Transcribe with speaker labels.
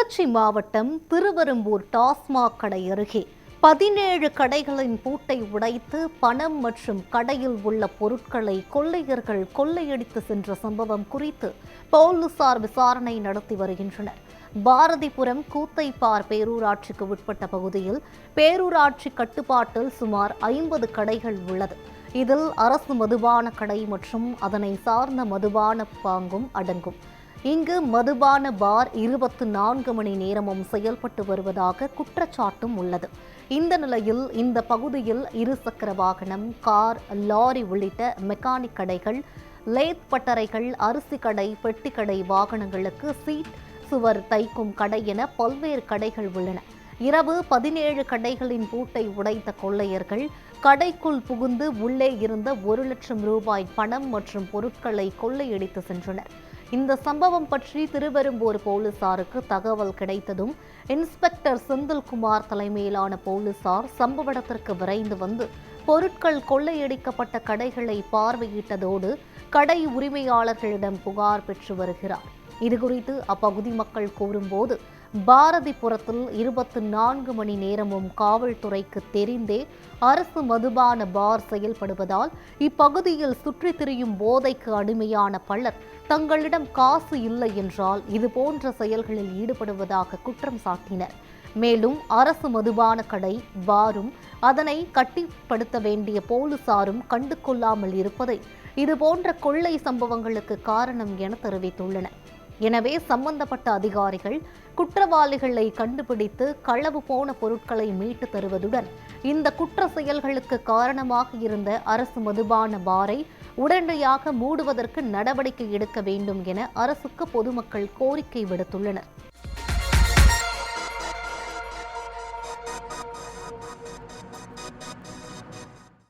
Speaker 1: திருச்சி மாவட்டம் திருவெரும்பூர் டாஸ்மாக் கடை அருகே 17 கடைகளின் பூட்டை உடைத்து பணம் மற்றும் கடையில் உள்ள பொருட்களை கொள்ளையர்கள் கொள்ளையடித்து சென்ற சம்பவம் குறித்து போலீசார் விசாரணை நடத்தி வருகின்றனர். பாரதிபுரம் கூத்தைப்பார் பேரூராட்சிக்கு உட்பட்ட பகுதியில் பேரூராட்சி கட்டுப்பாட்டில் சுமார் 50 கடைகள் உள்ளது. இதில் அரசு மதுபான கடை மற்றும் அதனை சார்ந்த மதுபான பாங்கும் அடங்கும். இங்கு மதுபான பார் 24 மணி நேரமும் செயல்பட்டு வருவதாக குற்றச்சாட்டும் உள்ளது. இந்த நிலையில் இந்த பகுதியில் இருசக்கர வாகனம், கார், லாரி உள்ளிட்ட மெக்கானிக் கடைகள், லேத் பட்டறைகள், அரிசி கடை, பெட்டி கடை, வாகனங்களுக்கு சீட் சுவர் தைக்கும் கடை என பல்வேறு கடைகள் உள்ளன. இரவு 17 கடைகளின் பூட்டை உடைத்த கொள்ளையர்கள் கடைக்குள் புகுந்து உள்ளே இருந்த 1 லட்சம் ரூபாய் பணம் மற்றும் பொருட்களை கொள்ளையடித்து சென்றனர். இந்த சம்பவம் பற்றி திருவெரும்பூர் போலீசாருக்கு தகவல் கிடைத்ததும் இன்ஸ்பெக்டர் செந்தில்குமார் தலைமையிலான போலீசார் சம்பவ இடத்திற்கு விரைந்து வந்து பொருட்கள் கொள்ளையடிக்கப்பட்ட கடைகளை பார்வையிட்டதோடு கடை உரிமையாளர்களிடம் புகார் பெற்று வருகிறார். இதுகுறித்து அப்பகுதி மக்கள் கூறும்போது, பாரதிபுரத்தில் 24 மணி நேரமும் காவல்துறைக்கு தெரிந்தே அரசு மதுபான பார் செயல்படுவதால் இப்பகுதியில் சுற்றித் திரியும் போதைக்கு அடிமையான பலர் தங்களிடம் காசு இல்லை என்றால் இதுபோன்ற செயல்களில் ஈடுபடுவதாக குற்றம் சாட்டினர். மேலும் அரசு மதுபான கடை, பாரும் அதனை கட்டிப்படுத்த வேண்டிய போலீசாரும் கண்டு கொள்ளாமல் இருப்பதை இதுபோன்ற கொள்ளை சம்பவங்களுக்கு காரணம் என தெரிவித்துள்ளனர். எனவே சம்பந்தப்பட்ட அதிகாரிகள் குற்றவாளிகளை கண்டுபிடித்து களவு போன பொருட்களை மீட்டு தருவதுடன் இந்த குற்ற செயல்களுக்கு காரணமாக இருந்த அரசு மதுபான பாரை உடனடியாக மூடுவதற்கு நடவடிக்கை எடுக்க வேண்டும் என அரசுக்கு பொதுமக்கள் கோரிக்கை விடுத்துள்ளனர்.